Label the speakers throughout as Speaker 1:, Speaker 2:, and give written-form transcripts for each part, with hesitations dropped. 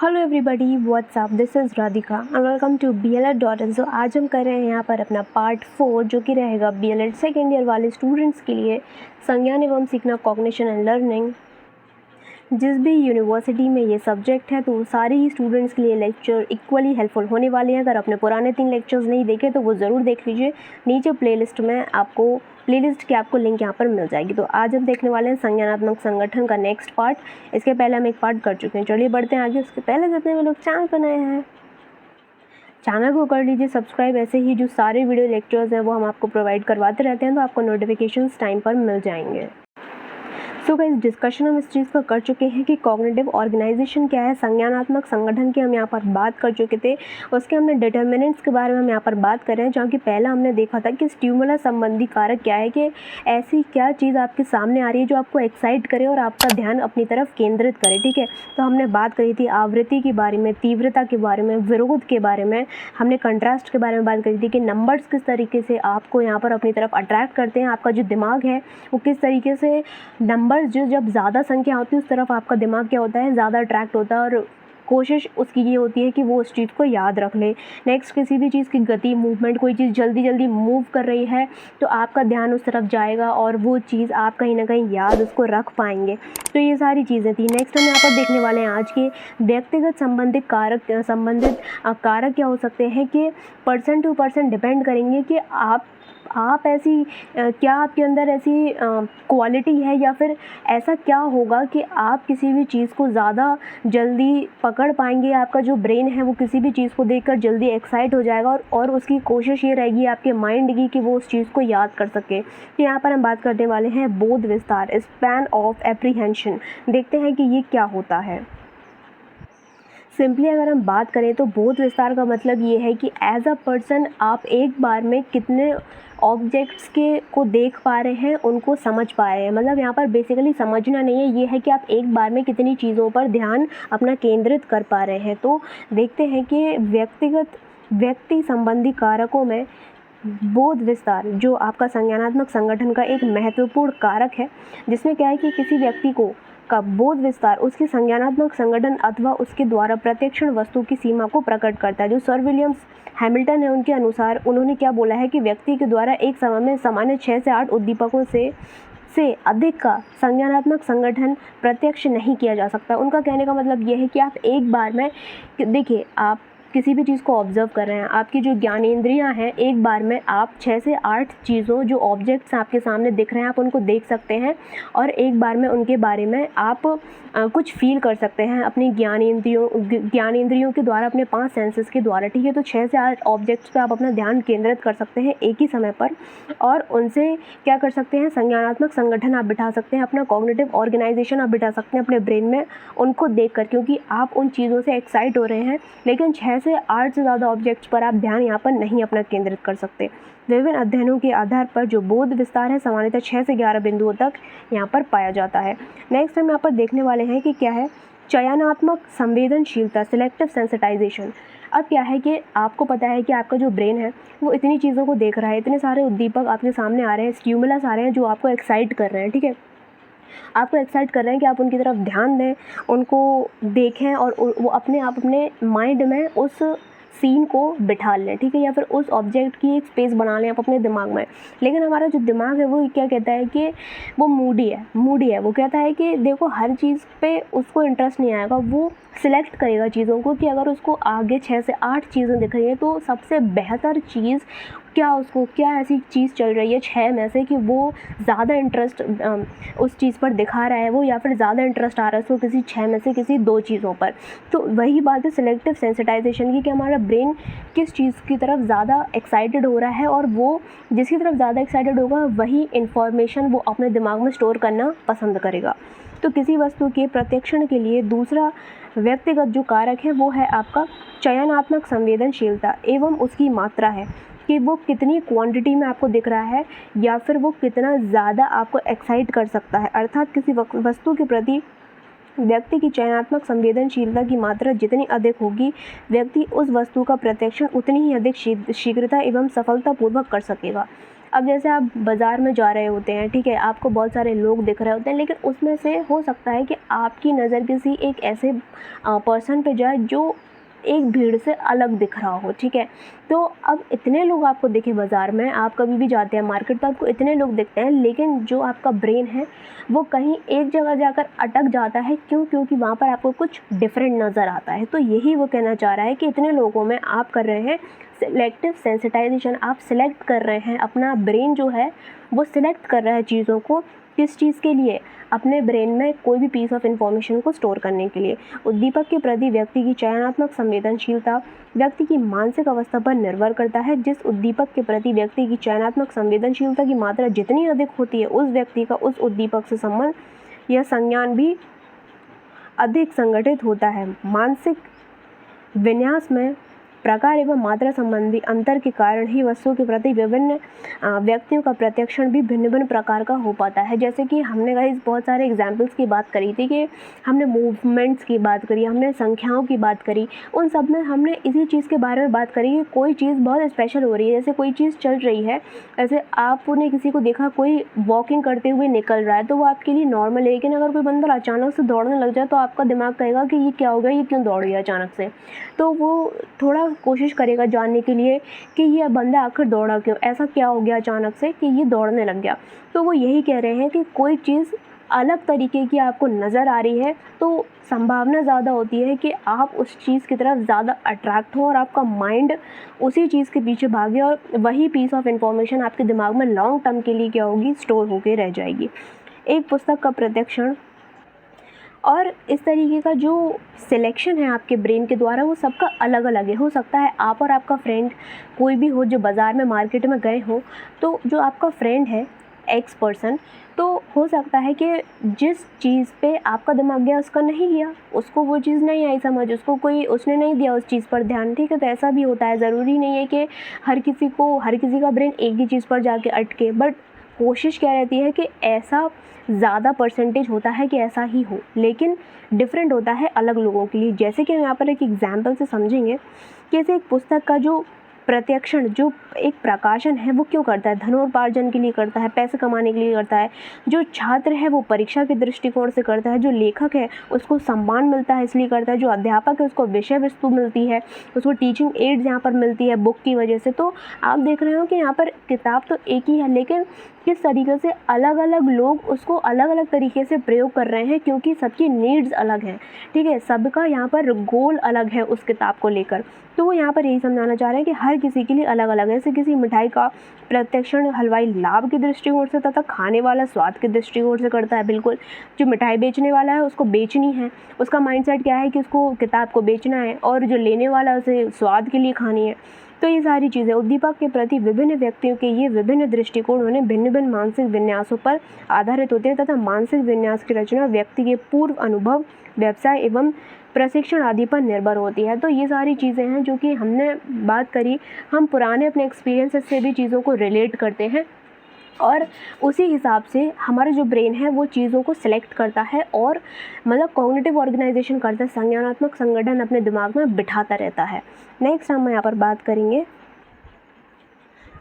Speaker 1: Hello everybody, what's up, this is Radhika and welcome to BLED.in। सो आज हम कर रहे हैं यहाँ पर अपना पार्ट 4 जो कि रहेगा BLED सेकेंड ईयर वाले स्टूडेंट्स के लिए संज्ञान एवं सीखना, कॉग्निशन एंड लर्निंग। जिस भी यूनिवर्सिटी में ये सब्जेक्ट है तो सारे ही स्टूडेंट्स के लिए लेक्चर इक्वली हेल्पफुल होने वाले हैं। अगर आपने पुराने 3 लेक्चर्स नहीं देखे तो वो ज़रूर देख लीजिए। नीचे प्लेलिस्ट में आपको प्लेलिस्ट की आपको लिंक यहाँ पर मिल जाएगी। तो आज हम देखने वाले हैं संज्ञानात्मक संगठन का नेक्स्ट पार्ट। इसके पहले हम एक पार्ट कर चुके हैं। चलिए बढ़ते हैं आगे। उसके पहले जितने भी लोग चैनल पर नए हैं चैनल को कर लीजिए सब्सक्राइब। ऐसे ही जो सारे वीडियो लेक्चर्स हैं वो हम आपको प्रोवाइड करवाते रहते हैं, तो आपको नोटिफिकेशंस टाइम पर मिल जाएंगे। सो गाइस, डिस्कशन हम इस चीज़ का कर चुके हैं कि कॉग्निटिव ऑर्गेनाइजेशन क्या है, संज्ञानात्मक संगठन की हम यहाँ पर बात कर चुके थे। उसके हमने डिटर्मिनेंट्स के बारे में हम यहाँ पर बात कर रहे हैं, जहाँ कि पहला हमने देखा था कि स्टिमुलस संबंधी कारक क्या है, कि ऐसी क्या चीज़ आपके सामने आ रही है जो आपको एक्साइट करे और आपका ध्यान अपनी तरफ केंद्रित करे। ठीक है, तो हमने बात करी थी आवृत्ति के बारे में, तीव्रता के बारे में, विरोध के बारे में, हमने कंट्रास्ट के बारे में बात करी थी कि नंबर्स किस तरीके से आपको यहाँ पर अपनी तरफ अट्रैक्ट करते हैं। आपका जो दिमाग है वो किस तरीके से नंबर्स जो जब ज़्यादा संख्या होती है उस तरफ आपका दिमाग क्या होता है, ज़्यादा अट्रैक्ट होता है और कोशिश उसकी ये होती है कि वो उस चीज़ को याद रख ले। नेक्स्ट, किसी भी चीज़ की गति, मूवमेंट, कोई चीज़ जल्दी जल्दी मूव कर रही है तो आपका ध्यान उस तरफ जाएगा और वो चीज़ आप कहीं ना कहीं याद उसको रख पाएंगे। तो ये सारी चीज़ें थी। नेक्स्ट हम यहाँ पर देखने वाले हैं आज के व्यक्तिगत संबंधित कारक क्या हो सकते हैं, कि पर्सन टू पर्सन डिपेंड करेंगे कि आप ऐसी क्या आपके अंदर ऐसी क्वालिटी है या फिर ऐसा क्या होगा कि आप किसी भी चीज़ को ज़्यादा जल्दी पकड़ पाएंगे। आपका जो ब्रेन है वो किसी भी चीज़ को देखकर जल्दी एक्साइट हो जाएगा और उसकी कोशिश ये रहेगी आपके माइंड की कि वो उस चीज़ को याद कर सके। तो यहाँ पर हम बात करने वाले हैं बोध विस्तार, स्पैन ऑफ एप्रीहेंशन। देखते हैं कि ये क्या होता है। सिंपली अगर हम बात करें तो बोध विस्तार का मतलब ये है कि एज अ पर्सन आप एक बार में कितने ऑब्जेक्ट्स को देख पा रहे हैं, उनको समझ पा रहे हैं। मतलब यहाँ पर बेसिकली समझना नहीं है, ये है कि आप एक बार में कितनी चीज़ों पर ध्यान अपना केंद्रित कर पा रहे हैं। तो देखते हैं कि व्यक्ति संबंधी कारकों में बोध विस्तार जो आपका संज्ञानात्मक संगठन का एक महत्वपूर्ण कारक है, जिसमें क्या है कि किसी व्यक्ति का बोध विस्तार उसकी संज्ञानात्मक संगठन अथवा उसके द्वारा प्रत्यक्षण वस्तु की सीमा को प्रकट करता है। जो सर विलियम्स हैमिल्टन है, उनके अनुसार उन्होंने क्या बोला है कि व्यक्ति के द्वारा एक समय में सामान्य 6 से 8 उद्दीपकों से अधिक का संज्ञानात्मक संगठन प्रत्यक्ष नहीं किया जा सकता। उनका कहने का मतलब यह है कि आप एक बार में देखिए, आप किसी भी चीज़ को ऑब्जर्व कर रहे हैं, आपकी जो ज्ञानेंद्रियां हैं एक बार में आप 6 से 8 चीज़ों, जो ऑब्जेक्ट्स आपके सामने दिख रहे हैं, आप उनको देख सकते हैं और एक बार में उनके बारे में आप कुछ फील कर सकते हैं अपनी ज्ञानेंद्रियों के द्वारा, अपने 5 सेंसेस के द्वारा। ठीक है, तो 6 से 8 ऑब्जेक्ट्स पे आप अपना ध्यान केंद्रित कर सकते हैं एक ही समय पर और उनसे क्या कर सकते हैं, संज्ञानात्मक संगठन आप बिठा सकते हैं, अपना कॉग्निटिव ऑर्गेनाइजेशन आप बिठा सकते हैं अपने ब्रेन में उनको देखकर, क्योंकि आप उन चीज़ों से एक्साइट हो रहे हैं। लेकिन 6 से 8 से ज़्यादा ऑब्जेक्ट्स पर आप ध्यान यहाँ पर नहीं अपना केंद्रित कर सकते। विभिन्न अध्ययनों के आधार पर जो बोध विस्तार है सामान्यतः 6 से 11 बिंदुओं तक यहाँ पर पाया जाता है। नेक्स्ट हम यहाँ पर देखने वाले हैं कि क्या है चयनात्मक संवेदनशीलता, सिलेक्टिव सेंसिटाइजेशन। अब क्या है कि आपको पता है कि आपका जो ब्रेन है वो इतनी चीज़ों को देख रहा है, इतने सारे उद्दीपक आपके सामने आ रहे हैं, स्टिमुलस आ रहे हैं जो आपको एक्साइट कर रहे हैं। ठीक है, आपको एक्साइट कर रहे हैं कि आप उनकी तरफ ध्यान दें, उनको देखें और वो अपने माइंड में उस सीन को बिठा लें। ठीक है, या फिर उस ऑब्जेक्ट की एक स्पेस बना लें आप अपने दिमाग में। लेकिन हमारा जो दिमाग है वो क्या कहता है कि वो मूडी है। वो कहता है कि देखो हर चीज़ पे उसको इंटरेस्ट नहीं आएगा, वो सिलेक्ट करेगा चीज़ों को कि अगर उसको आगे 6 से 8 चीज़ें दिख रही हैं तो सबसे बेहतर चीज़ क्या ऐसी चीज़ चल रही है 6 में से कि वो ज़्यादा इंटरेस्ट उस चीज़ पर दिखा रहा है वो, या फिर ज़्यादा इंटरेस्ट आ रहा है उसको किसी 6 में से किसी 2 चीज़ों पर। तो वही बात है सिलेक्टिव सेंसिटाइजेशन की, कि हमारा ब्रेन किस चीज़ की तरफ ज़्यादा एक्साइटेड हो रहा है और वो जिसकी तरफ ज़्यादा एक्साइटेड होगा वही इन्फॉर्मेशन वो अपने दिमाग में स्टोर करना पसंद करेगा। तो किसी वस्तु के प्रत्यक्षण के लिए दूसरा व्यक्तिगत जो कारक है वो है आपका चयनात्मक संवेदनशीलता एवं उसकी मात्रा है, कि वो कितनी क्वांटिटी में आपको दिख रहा है या फिर वो कितना ज़्यादा आपको एक्साइट कर सकता है। अर्थात किसी वस्तु के प्रति व्यक्ति की चयनात्मक संवेदनशीलता की मात्रा जितनी अधिक होगी, व्यक्ति उस वस्तु का प्रत्यक्षण उतनी ही अधिक शीघ्रता एवं सफलतापूर्वक कर सकेगा। अब जैसे आप बाज़ार में जा रहे होते हैं, ठीक है, आपको बहुत सारे लोग दिख रहे होते हैं, लेकिन उसमें से हो सकता है कि आपकी नज़र किसी एक ऐसे पर्सन पे जाए जो एक भीड़ से अलग दिख रहा हो, ठीक है। तो अब इतने लोग आपको दिखे बाज़ार में, आप कभी भी जाते हैं मार्केट तो आपको इतने लोग दिखते हैं, लेकिन जो आपका ब्रेन है वो कहीं एक जगह जाकर अटक जाता है। क्यों? क्योंकि वहाँ पर आपको कुछ डिफरेंट नज़र आता है। तो यही वो कहना चाह रहा है कि इतने लोगों में आप कर रहे हैं सिलेक्टिव सेंसिटाइजेशन, आप सिलेक्ट कर रहे हैं, अपना ब्रेन जो है वो सिलेक्ट कर रहा है चीज़ों को। किस चीज़ के लिए? अपने ब्रेन में कोई भी पीस ऑफ इन्फॉर्मेशन को स्टोर करने के लिए। उद्दीपक के प्रति व्यक्ति की चयनात्मक संवेदनशीलता व्यक्ति की मानसिक अवस्था पर निर्भर करता है। जिस उद्दीपक के प्रति व्यक्ति की चयनात्मक संवेदनशीलता की मात्रा जितनी अधिक होती है, उस व्यक्ति का उस उद्दीपक से संबंध या संज्ञान भी अधिक संगठित होता है। मानसिक विन्यास में प्रकार एवं मात्रा संबंधी अंतर के कारण ही वस्तु के प्रति विभिन्न व्यक्तियों का प्रत्यक्षण भी भिन्न भिन्न प्रकार का हो पाता है। जैसे कि हमने गाइस बहुत सारे एग्जाम्पल्स की बात करी थी कि हमने मूवमेंट्स की बात करी, हमने संख्याओं की बात करी, उन सब में हमने इसी चीज़ के बारे में बात करी कि कोई चीज़ बहुत स्पेशल हो रही है। जैसे कोई चीज़ चल रही है, जैसे आपने किसी को देखा कोई वॉकिंग करते हुए निकल रहा है तो वो आपके लिए नॉर्मल है, लेकिन अगर कोई बंदा अचानक से दौड़ने लग जाए तो आपका दिमाग कहेगा कि ये क्या हो गया, ये क्यों दौड़ गया अचानक से। तो वो थोड़ा कोशिश करेगा जानने के लिए कि ये बंदा आखिर दौड़ा क्यों, ऐसा क्या हो गया अचानक से कि ये दौड़ने लग गया। तो वो यही कह रहे हैं कि कोई चीज़ अलग तरीके की आपको नज़र आ रही है तो संभावना ज़्यादा होती है कि आप उस चीज़ की तरफ ज़्यादा अट्रैक्ट हो और आपका माइंड उसी चीज़ के पीछे भागे और वही पीस ऑफ इंफॉर्मेशन आपके दिमाग में लॉन्ग टर्म के लिए क्या होगी, स्टोर होकर रह जाएगी। एक पुस्तक का प्रत्यक्षण और इस तरीके का जो सिलेक्शन है आपके ब्रेन के द्वारा वो सबका अलग अलग है। हो सकता है आप और आपका फ्रेंड कोई भी हो जो बाज़ार में मार्केट में गए हो, तो जो आपका फ्रेंड है एक्स पर्सन, तो हो सकता है कि जिस चीज़ पे आपका दिमाग गया उसका नहीं गया, उसको वो चीज़ नहीं आई समझ, उसने नहीं दिया उस चीज़ पर ध्यान, ठीक है। तो ऐसा भी होता है, ज़रूरी नहीं है कि हर किसी का ब्रेन एक ही चीज़ पर जाके अटके, बट कोशिश क्या रहती है कि ऐसा ज़्यादा परसेंटेज होता है कि ऐसा ही हो, लेकिन डिफरेंट होता है अलग लोगों के लिए। जैसे कि हम यहाँ पर एक एग्जाम्पल से समझेंगे कि जैसे एक पुस्तक का जो प्रत्यक्षण, जो एक प्रकाशन है वो क्यों करता है? धनोपार्जन के लिए करता है, पैसे कमाने के लिए करता है। जो छात्र है वो परीक्षा के दृष्टिकोण से करता है, जो लेखक है उसको सम्मान मिलता है इसलिए करता है, जो अध्यापक है उसको विषय वस्तु मिलती है, उसको टीचिंग एड्स यहाँ पर मिलती है बुक की वजह से। तो आप देख रहे हो कि यहाँ पर किताब तो एक ही है, लेकिन किस तरीके से अलग अलग लोग उसको अलग अलग तरीके से प्रयोग कर रहे हैं, क्योंकि सबकी नीड्स अलग हैं, ठीक है। सबका यहाँ पर गोल अलग है उस किताब को लेकर। तो वो यहाँ पर यही समझाना चाह रहे हैं कि हर किसी के लिए अलग अलग है। जैसे किसी मिठाई का प्रत्यक्षण हलवाई लाभ के दृष्टिकोण से तथा खाने वाला स्वाद के दृष्टिकोण से करता है। बिल्कुल, जो मिठाई बेचने वाला है उसको बेचनी है, उसका माइंडसेट क्या है कि उसको किताब को बेचना है, और जो लेने वाला उसे स्वाद के लिए खानी है। तो ये सारी चीज़ें उद्दीपक के प्रति विभिन्न व्यक्तियों के ये विभिन्न दृष्टिकोण उन्हें भिन्न भिन्न मानसिक विन्यासों पर आधारित होते हैं तथा मानसिक विन्यास की रचना व्यक्ति के पूर्व अनुभव, व्यवसाय एवं प्रशिक्षण आदि पर निर्भर होती है। तो ये सारी चीज़ें हैं जो कि हमने बात करी, हम पुराने अपने एक्सपीरियंसेस से भी चीज़ों को रिलेट करते हैं और उसी हिसाब से हमारा जो ब्रेन है वो चीज़ों को सिलेक्ट करता है और मतलब कॉग्निटिव ऑर्गेनाइजेशन करता है, संज्ञानात्मक संगठन अपने दिमाग में बिठाता रहता है। नेक्स्ट हम यहाँ पर बात करेंगे,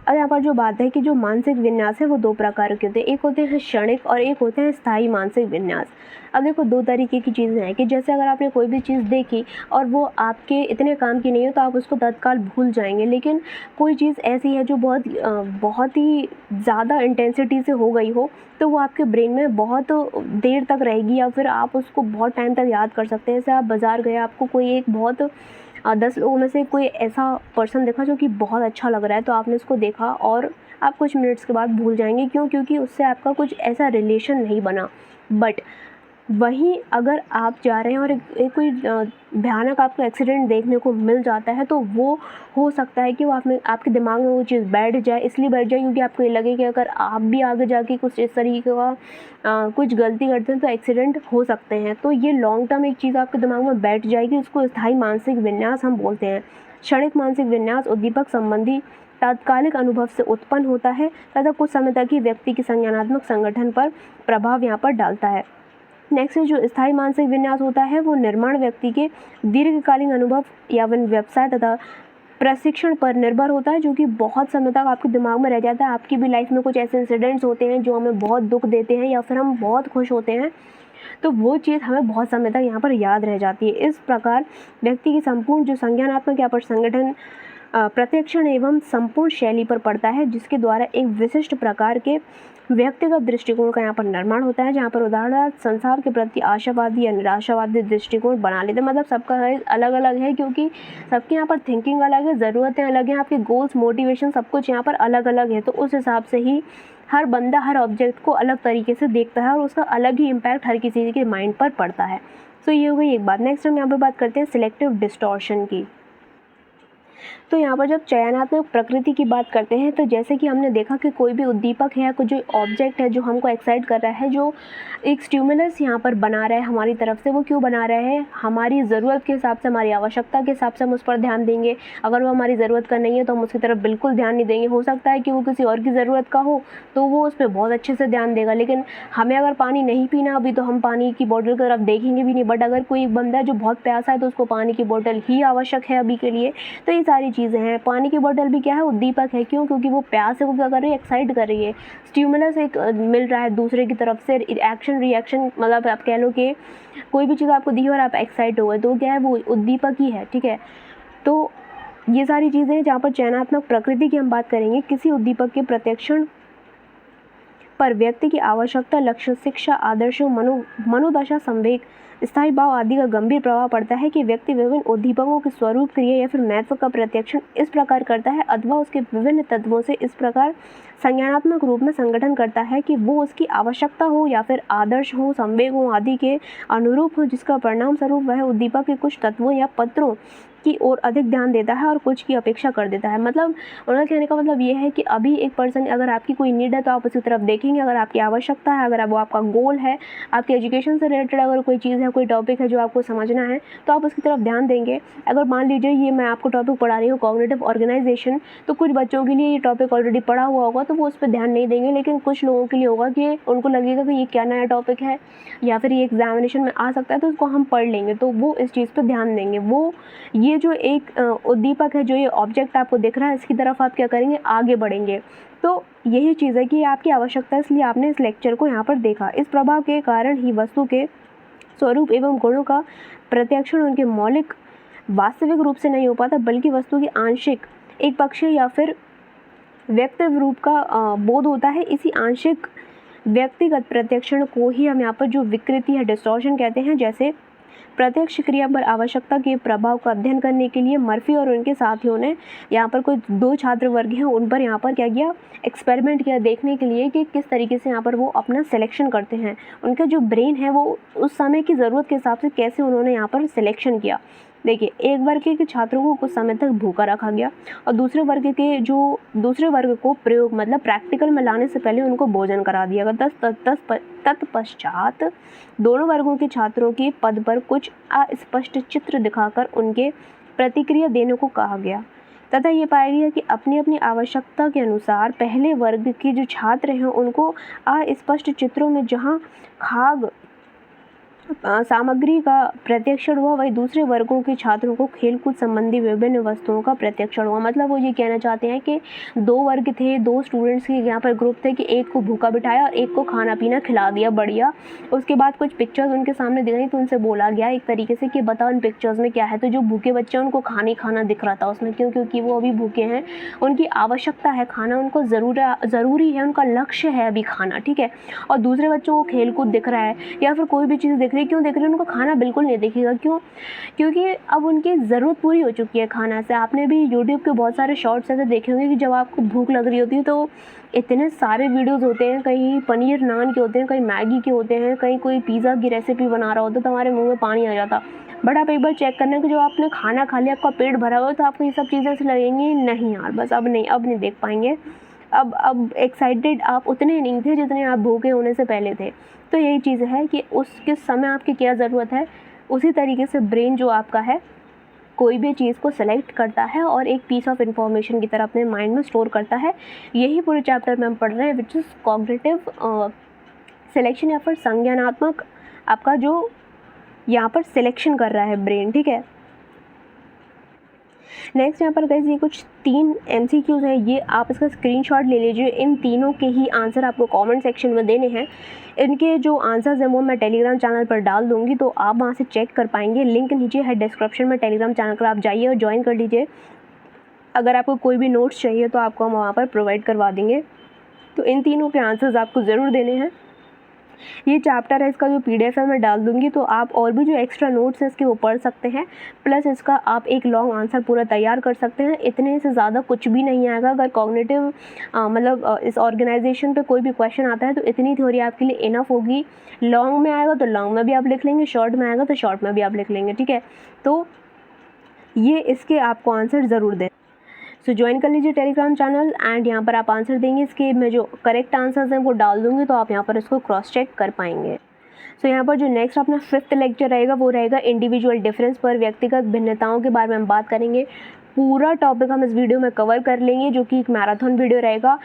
Speaker 1: अब यहाँ पर जो बात है कि जो मानसिक विन्यास है वो दो प्रकार के होते हैं, एक होते हैं क्षणिक और एक होते हैं स्थायी मानसिक विन्यास। अब देखो दो तरीके की चीज़ें हैं कि जैसे अगर आपने कोई भी चीज़ देखी और वो आपके इतने काम की नहीं हो तो आप उसको तत्काल भूल जाएंगे, लेकिन कोई चीज़ ऐसी है जो बहुत ही ज़्यादा इंटेंसिटी से हो गई हो तो वो आपके ब्रेन में बहुत देर तक रहेगी या फिर आप उसको बहुत टाइम तक याद कर सकते हैं। जैसे आप बाज़ार गए, आपको कोई एक बहुत 10 लोगों में से कोई ऐसा पर्सन देखा जो कि बहुत अच्छा लग रहा है, तो आपने उसको देखा और आप कुछ मिनट्स के बाद भूल जाएंगे। क्यों? क्योंकि उससे आपका कुछ ऐसा रिलेशन नहीं बना। बट वहीं अगर आप जा रहे हैं और एक कोई भयानक आपको एक्सीडेंट देखने को मिल जाता है तो वो हो सकता है कि वो आपके दिमाग में वो चीज़ बैठ जाए, इसलिए बैठ जाए क्योंकि आपको ये लगे कि अगर आप भी आगे जाके कुछ इस तरीके का कुछ गलती करते हैं तो एक्सीडेंट हो सकते हैं। तो ये लॉन्ग टर्म एक चीज़ आपके दिमाग में बैठ जाएगी, उसको स्थायी मानसिक विन्यास हम बोलते हैं। क्षणिक मानसिक विन्यास उद्दीपक संबंधी तात्कालिक अनुभव से उत्पन्न होता है तथा कुछ समय तक ही व्यक्ति के संज्ञानात्मक संगठन पर प्रभाव यहाँ पर डालता है। नेक्स्ट जो स्थायी मानसिक विन्यास होता है वो निर्माण व्यक्ति के दीर्घकालीन अनुभव या व्यवसाय तथा प्रशिक्षण पर निर्भर होता है, जो कि बहुत समय तक आपके दिमाग में रह जाता है। आपकी भी लाइफ में कुछ ऐसे इंसिडेंट्स होते हैं जो हमें बहुत दुख देते हैं या फिर हम बहुत खुश होते हैं, तो वो चीज़ हमें बहुत समय तक यहाँ पर याद रह जाती है। इस प्रकार व्यक्ति की संपूर्ण जो संज्ञानात्मक यहाँ पर संगठन प्रत्यक्षण एवं संपूर्ण शैली पर पड़ता है, जिसके द्वारा एक विशिष्ट प्रकार के व्यक्तिगत दृष्टिकोण का यहाँ पर निर्माण होता है, जहाँ पर उदाहरणार्थ संसार के प्रति आशावादी या निराशावादी दृष्टिकोण बना लेते हैं। मतलब सबका अलग अलग है, क्योंकि सबके यहाँ पर थिंकिंग अलग है, ज़रूरतें अलग हैं, आपके गोल्स, मोटिवेशन सब कुछ यहाँ पर अलग अलग है। तो उस हिसाब से ही हर बंदा हर ऑब्जेक्ट को अलग तरीके से देखता है और उसका अलग ही इम्पैक्ट हर किसी के माइंड पर पड़ता है। तो ये हो गई एक बात। नेक्स्ट हम यहाँ पर बात करते हैं सिलेक्टिव डिस्टॉर्शन की। तो यहाँ पर जब चयनात्मक प्रकृति की बात करते हैं, तो जैसे कि हमने देखा कि कोई भी उद्दीपक है या कोई जो ऑब्जेक्ट है जो हमको एक्साइट कर रहा है, जो एक स्टिमुलस यहाँ पर बना रहा है हमारी तरफ से, वो क्यों बना रहा है? हमारी ज़रूरत के हिसाब से, हमारी आवश्यकता के हिसाब से हम उस पर ध्यान देंगे। अगर वो हमारी ज़रूरत का नहीं है तो हम उसकी तरफ बिल्कुल ध्यान नहीं देंगे। हो सकता है कि वो किसी और की ज़रूरत का हो तो वो उस पर बहुत अच्छे से ध्यान देगा, लेकिन हमें अगर पानी नहीं पीना अभी तो हम पानी की बोतल की तरफ देखेंगे भी नहीं। बट अगर कोई बंदा जो बहुत प्यासा है तो उसको पानी की बोतल ही आवश्यक है अभी के लिए। तो ये सारी चीज़ें हैं। पानी की बोतल भी क्या है? उद्दीपक है। क्यों? क्योंकि वो प्यास है, वो क्या कर रही है? एक्साइट कर रही है। स्टिमुलस एक मिल रहा है दूसरे की तरफ से, एक्शन रिएक्शन, मतलब आप कह लो कि कोई भी चीज़ आपको दी और आप एक्साइट हो गए तो क्या है? वो उद्दीपक ही है। ठीक है, तो ये सारी चीज़ें हैं जहाँ पर चयनात्मक प्रकृति की हम बात करेंगे। किसी उद्दीपक के प्रत्यक्षण पर व्यक्ति की आवश्यकता, लक्ष्य, शिक्षा, आदर्शों, मनोदशा, संवेग, स्थायी भाव आदि का गंभीर प्रभाव पड़ता है कि व्यक्ति विभिन्न उद्दीपकों के स्वरूप, क्रिया या फिर महत्व का प्रत्यक्षण इस प्रकार करता है अथवा उसके विभिन्न तत्वों से इस प्रकार संज्ञानात्मक रूप में संगठन करता है कि वो उसकी आवश्यकता हो या फिर आदर्श हो, संवेग हो आदि के अनुरूप हो, जिसका परिणाम स्वरूप वह उद्दीपक के कुछ तत्वों या पत्रों की ओर अधिक ध्यान देता है और कुछ की अपेक्षा कर देता है। मतलब उन्होंने कहने का मतलब ये है कि अभी एक पर्सन, अगर आपकी कोई नीड है तो आप उसकी तरफ देखेंगे, अगर आपकी आवश्यकता है, अगर वो आपका गोल है, आपके एजुकेशन से रिलेटेड अगर कोई चीज़ है, कोई टॉपिक है जो आपको समझना है, तो आप उसकी तरफ ध्यान देंगे। अगर मान लीजिए ये मैं आपको टॉपिक पढ़ा रही हूँ कॉग्निटिव ऑर्गेनाइजेशन, तो कुछ बच्चों के लिए ये टॉपिक ऑलरेडी पढ़ा हुआ होगा तो वो उस पर ध्यान नहीं देंगे, लेकिन कुछ लोगों के लिए होगा कि उनको लगेगा कि ये क्या नया टॉपिक है या फिर ये एग्जामिनेशन में आ सकता है तो उसको हम पढ़ लेंगे, तो वो इस चीज़ पर ध्यान देंगे। वो ये जो एक उद्दीपक है, जो ये ऑब्जेक्ट आपको दिख रहा है, इसकी तरफ आप क्या करेंगे? आगे बढ़ेंगे। तो यही चीज़ है कि आपकी आवश्यकता है, इसलिए आपने इस लेक्चर को यहाँ पर देखा। इस प्रभाव के कारण ही वस्तु के स्वरूप एवं गुणों का प्रत्यक्षण उनके मौलिक वास्तविक रूप से नहीं हो पाता, बल्कि वस्तु की आंशिक, एक पक्षीय या फिर व्यक्तिगत रूप का बोध होता है। इसी आंशिक व्यक्तिगत प्रत्यक्षण को ही हम यहाँ पर जो विकृति है, डिस्टॉर्शन कहते हैं। जैसे प्रत्यक्ष क्रिया पर आवश्यकता के प्रभाव का अध्ययन करने के लिए मर्फी और उनके साथियों ने यहाँ पर कोई 2 छात्र वर्ग हैं, उन पर यहाँ पर क्या किया? एक्सपेरिमेंट किया, देखने के लिए कि किस तरीके से यहाँ पर वो अपना सिलेक्शन करते हैं। उनका जो ब्रेन है वो उस समय की ज़रूरत के हिसाब से कैसे उन्होंने यहाँ पर सिलेक्शन किया। देखिए, एक वर्ग के छात्रों को कुछ समय तक भूखा रखा गया और दूसरे वर्ग को प्रयोग मतलब प्रैक्टिकल में लाने से पहले उनको भोजन करा दिया गया। तत्पश्चात दोनों वर्गों के छात्रों के पद पर कुछ अस्पष्ट चित्र दिखाकर उनके प्रतिक्रिया देने को कहा गया तथा ये पाया गया कि अपनी अपनी आवश्यकता के अनुसार पहले वर्ग के जो छात्र हैं उनको अस्पष्ट चित्रों में जहाँ खाद्य सामग्री का प्रत्यक्षण हुआ, वही दूसरे वर्गों के छात्रों को खेलकूद संबंधी विभिन्न वस्तुओं का प्रत्यक्षण हुआ। मतलब वो ये कहना चाहते हैं कि 2 वर्ग थे, 2 स्टूडेंट्स के यहाँ पर ग्रुप थे कि एक को भूखा बिठाया और एक को खाना पीना खिला दिया बढ़िया। उसके बाद कुछ पिक्चर्स उनके सामने दिखाई तो उनसे बोला गया एक तरीके से कि बताओ इन पिक्चर्स में क्या है। तो जो भूखे बच्चे हैं उनको खाना दिख रहा था उसमें। क्यों? क्योंकि वो अभी भूखे हैं, उनकी आवश्यकता है खाना, उनको ज़रूरी है, उनका लक्ष्य है अभी खाना। ठीक है, और दूसरे बच्चों को खेलकूद दिख रहा है या फिर कोई भी चीज़ दिख रही है। क्यों दिख रही है? उनको खाना बिल्कुल नहीं दिखेगा। क्यों? क्योंकि अब उनकी ज़रूरत पूरी हो चुकी है खाना से। आपने भी यूट्यूब के बहुत सारे शॉर्ट्स ऐसे देखे होंगे कि जब आपको भूख लग रही होती है तो इतने सारे वीडियोस होते हैं, कहीं पनीर नान के होते हैं, कहीं मैगी के होते हैं, कहीं कोई पिज़्ज़ा की रेसिपी बना रहा होता है तो हमारे मुँह में पानी आ जाता। बट आप एक बार चेक करना कि जब आपने खाना खा लिया, आपका पेट भरा हुआ तो आपको ये सब चीज़ें ऐसी लगेंगी नहीं यार बस अब नहीं देख पाएंगे। अब एक्साइटेड आप उतने नहीं थे जितने आप भूखे होने से पहले थे। तो यही चीज़ है कि उसके समय आपकी क्या ज़रूरत है, उसी तरीके से ब्रेन जो आपका है कोई भी चीज़ को सेलेक्ट करता है और एक पीस ऑफ इन्फॉर्मेशन की तरह अपने माइंड में स्टोर करता है। यही पूरे चैप्टर में हम पढ़ रहे हैं, विच इज़ कॉग्निटिव सिलेक्शन या फिर संज्ञानात्मक आपका जो यहाँ पर सिलेक्शन कर रहा है ब्रेन। ठीक है, नेक्स्ट यहाँ पर गाइस ये कुछ 3 MCQs हैं, ये आप इसका स्क्रीनशॉट ले लीजिए। इन तीनों के ही आंसर आपको कमेंट सेक्शन में देने हैं। इनके जो आंसर्स हैं वो मैं टेलीग्राम चैनल पर डाल दूँगी, तो आप वहाँ से चेक कर पाएंगे। लिंक नीचे है डिस्क्रिप्शन में, टेलीग्राम चैनल पर आप जाइए और ज्वाइन कर लीजिए। अगर आपको कोई भी नोट्स चाहिए तो आपको हम वहाँ पर प्रोवाइड करवा देंगे। तो इन तीनों के आंसर्स आपको ज़रूर देने हैं। ये चैप्टर है, इसका जो PDF है मैं डाल दूँगी, तो आप और भी जो एक्स्ट्रा नोट्स हैं इसके वो पढ़ सकते हैं। प्लस इसका आप एक लॉन्ग आंसर पूरा तैयार कर सकते हैं। इतने से ज़्यादा कुछ भी नहीं आएगा। अगर कॉग्निटिव मतलब इस ऑर्गेनाइजेशन पे कोई भी क्वेश्चन आता है तो इतनी थ्योरी आपके लिए इनफ होगी। लॉन्ग में आएगा तो लॉन्ग में भी आप लिख लेंगे, शॉर्ट में आएगा तो शॉर्ट में भी आप लिख लेंगे, ठीक है। तो ये इसके आपको आंसर ज़रूर दें। सो ज्वाइन कर लीजिए टेलीग्राम चैनल एंड यहाँ पर आप आंसर देंगे। इसके मैं जो करेक्ट आंसर्स हैं वो डाल दूँगी, तो आप यहाँ पर इसको क्रॉस चेक कर पाएंगे। सो यहाँ पर जो नेक्स्ट अपना 5th लेक्चर रहेगा वो रहेगा इंडिविजुअल डिफरेंस पर, व्यक्तिगत भिन्नताओं के बारे में हम बात करेंगे। पूरा टॉपिक हम इस वीडियो में कवर कर लेंगे, जो कि एक मैराथन वीडियो रहेगा।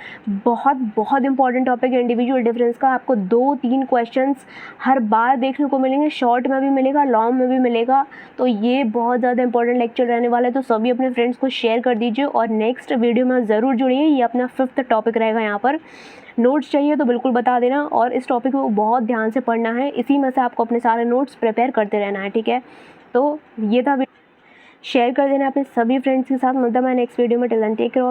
Speaker 1: बहुत इंपॉर्टेंट टॉपिक है इंडिविजुअल डिफरेंस का। आपको 2-3 क्वेश्चंस हर बार देखने को मिलेंगे, शॉर्ट में भी मिलेगा, लॉन्ग में भी मिलेगा। तो ये बहुत ज़्यादा इंपॉर्टेंट लेक्चर रहने वाला है, तो सभी अपने फ्रेंड्स को शेयर कर दीजिए और नेक्स्ट वीडियो में ज़रूर जुड़िए। ये अपना 5th टॉपिक रहेगा। यहाँ पर नोट्स चाहिए तो बिल्कुल बता देना, और इस टॉपिक को बहुत ध्यान से पढ़ना है। इसी में से आपको अपने सारे नोट्स प्रिपेयर करते रहना है, ठीक है। तो ये था, शेयर कर देना अपने सभी फ्रेंड्स के साथ। मिलता है मैं नेक्स्ट वीडियो में। Till then take care.